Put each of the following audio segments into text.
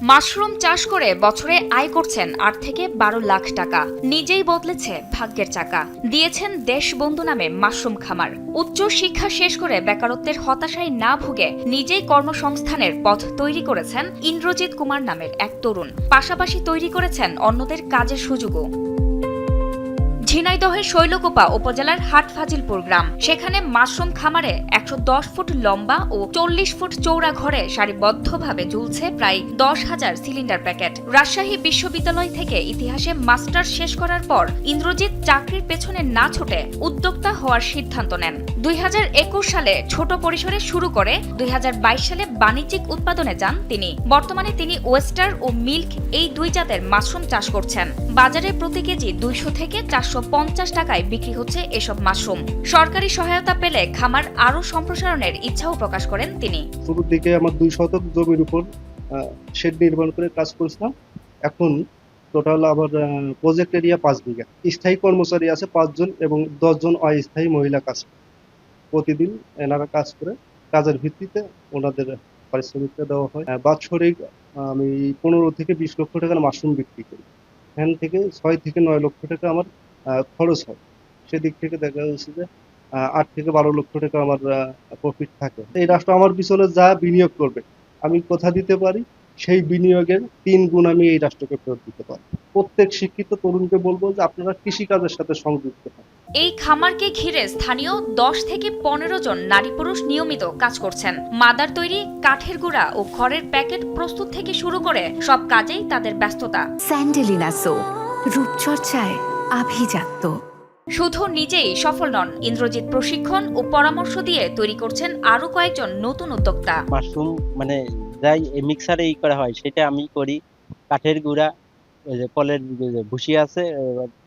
Mushroom চাষ করে বছরে আয় করছেন ৮ থেকে ১২ লাখ টাকা। নিজেই বদলেছে ভাগ্যের চাকা, দিয়েছেন দেশবন্ধু নামে মাশরুম খামার। উচ্চ শিক্ষা শেষ করে বেকারত্বের হতাশায় না ভুগে নিজেই কর্মসংস্থানের পথ তৈরি করেছেন ইন্দ্রজিৎ কুমার নামের এক তরুণ। পাশাপাশি তৈরি করেছেন অন্যদের কাজের সুযোগও। ঝিনাইদহের শৈলকুপা উপজেলার হাটফাজিলপুর গ্রাম, সেখানে মাশরুম খামারে ১১০ ফুট লম্বা ও ৪০ ফুট চৌড়া ঘরে সারিবদ্ধভাবে ঝুলছে প্রায় ১০,০০০ সিলিন্ডার প্যাকেট। রাজশাহী বিশ্ববিদ্যালয় থেকে ইতিহাসে মাস্টার্স শেষ করার পর ইন্দ্রজিৎ চাকরির পেছনে না ছুটে উদ্যোক্তা হওয়ার সিদ্ধান্ত নেন। ২০২১ সালে ছোট পরিসরে শুরু করে ২০২২ সালে বাণিজ্যিক উৎপাদনে যান তিনি। বর্তমানে তিনি ওয়েস্টার ও মিল্ক এই দুই জাতের মাশরুম চাষ করছেন। বাজারে প্রতি কেজি ২০০ থেকে ৪৫০ টাকায় বিক্রি হচ্ছে এসব মাশরুম। সরকারি সহায়তা পেলে খামার আরও সম্প্রসারণের ইচ্ছাও প্রকাশ করেন তিনি। শুরুর দিকে আমার ২ শতক জমির উপর শেড নির্মাণ করে কাজ করেছিলাম। এখন টোটাল আমার প্রজেক্ট এরিয়া ৫ বিঘা। স্থায়ী কর্মচারী আছে ৫ জন এবং ১০ জন অস্থায়ী মহিলা কাজ করে। প্রতিদিন এনারা কাজ করে, কাজের ভিত্তিতে ওনাদের পারিশ্রমিকটা দেওয়া হয়। বাৎসরিক আমি ১৫ থেকে ২০ লক্ষ টাকার মাশরুম বিক্রি করি। এখান থেকে ৬ থেকে ৯ লক্ষ টাকা আমার খরচ হয়। সেদিক থেকে দেখা যাচ্ছে যে ৮ থেকে ১২ লক্ষ টাকা আমার প্রফিট থাকে। এই রাষ্ট্র আমার পিছনে যা বিনিয়োগ করবে, আমি কথা দিতে পারি সেই বিনিয়োগের ৩ গুণ আমি এই রাষ্ট্রকে ফেরত দিতে পারি। প্রত্যেক শিক্ষিত তরুণকে বলবো যে আপনারা কৃষিকাজের সাথে সংযুক্ত হন। এই খামারকে ঘিরে স্থানীয় ১০ থেকে ১৫ জন নারী পুরুষ নিয়মিত কাজ করছেন। মাদার তৈরি, কাঠের গুঁড়া ও খড়ের প্যাকেট প্রস্তুত থেকে শুরু করে সব কাজেই তাদের ব্যস্ততা। স্যান্ডেলিনা সো, রূপচর্চায় আভিজাত্য। শুধু নিজেই সফল নন, ইন্দ্রজিৎ প্রশিক্ষণ ও পরামর্শ দিয়ে তৈরি করছেন আরো কয়েকজন নতুন উদ্যোক্তা। মাশরুম যাই মিক্সারে করা হয় সেটা আমি করি। কাঠের গুঁড়া, ওই যে ফলের ভুসি আছে,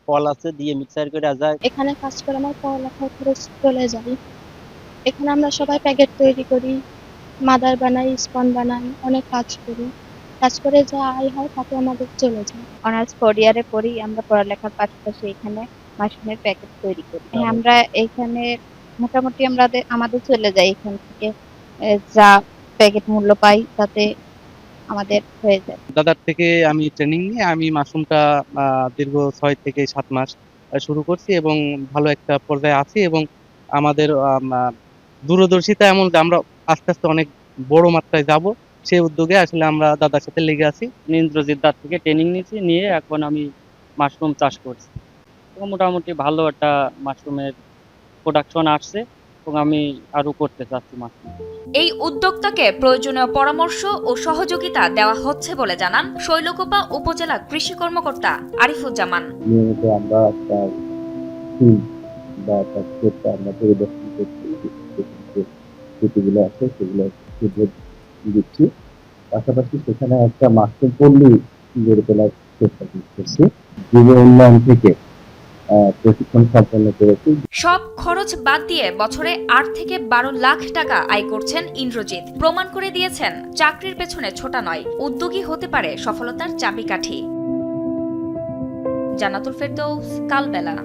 ফল আছে দিয়ে মিক্সার করে যায়। এখানে কাজ করে আমার পড়ালেখার খরচ চলে যায়। এখানে আমরা সবাই প্যাকেট তৈরি করি, মাদার বানাই, স্পন বানাই, অনেক কাজ করি। কাজ করে যা আয় হয় তাতে আমাদের চলে যায়। অনার্স 4 ইয়ারে পড়ি। আমরা পড়ালেখার পাশাপাশি এখানে মাশরুমের প্যাকেট তৈরি করি। আমরা এখানে মোটামুটি আমাদের চলে যায় এখান থেকে যা প্যাকেট মূল্য পাই তাতে আমাদের হয়ে যায়। দাদার থেকে আমি ট্রেনিং নিয়ে আমি মাশরুমটা দীর্ঘ ৬ থেকে ৭ মাস শুরু করছি এবং ভালো একটা পর্যায়ে আছি এবং আমাদের দূরদর্শিতা এমন যে আমরা আস্তে আস্তে অনেক বড় মাত্রায় যাব, সেই উদ্যোগে আসলে আমরা দাদার সাথে লেগে আছি। ইন্দ্রজিৎ দার থেকে ট্রেনিং নিয়েছি, নিয়ে এখন আমি মাশরুম চাষ করছি এবং মোটামুটি ভালো একটা মাশরুমের প্রোডাকশন আসছে এবং আমি আরো করতে চাচ্ছি মাশরুম। এই উদ্যোক্তাকে প্রয়োজনীয় পরামর্শ ও সহযোগিতা দেওয়া হচ্ছে বলে জানান শৈলকুপা উপজেলা কৃষি কর্মকর্তা আরিফুজ্জামান। নিয়মিত আমরা একটা ফিল্ড বা একটা ক্ষেত আমরা পরিদর্শন করছি, যেগুলো আছে সেগুলো দিচ্ছি। পাশাপাশি সেখানে একটা মাশরুম পল্লী গড়ে তোলার চেষ্টা করছি। যুব উন্নয়ন থেকে প্রশিক্ষণ সম্পন্ন করেছি। সব খরচ বাদ দিয়ে বছরে ৮ থেকে ১২ লাখ টাকা আয় করছেন ইন্দ্রজিৎ। প্রমাণ করে দিয়েছেন চাকরির পেছনে ছোটা নয়, উদ্যোগী হতে পারে সফলতার চাবিকাঠি। জান্নাতুল ফেরদৌস, কালবেলা।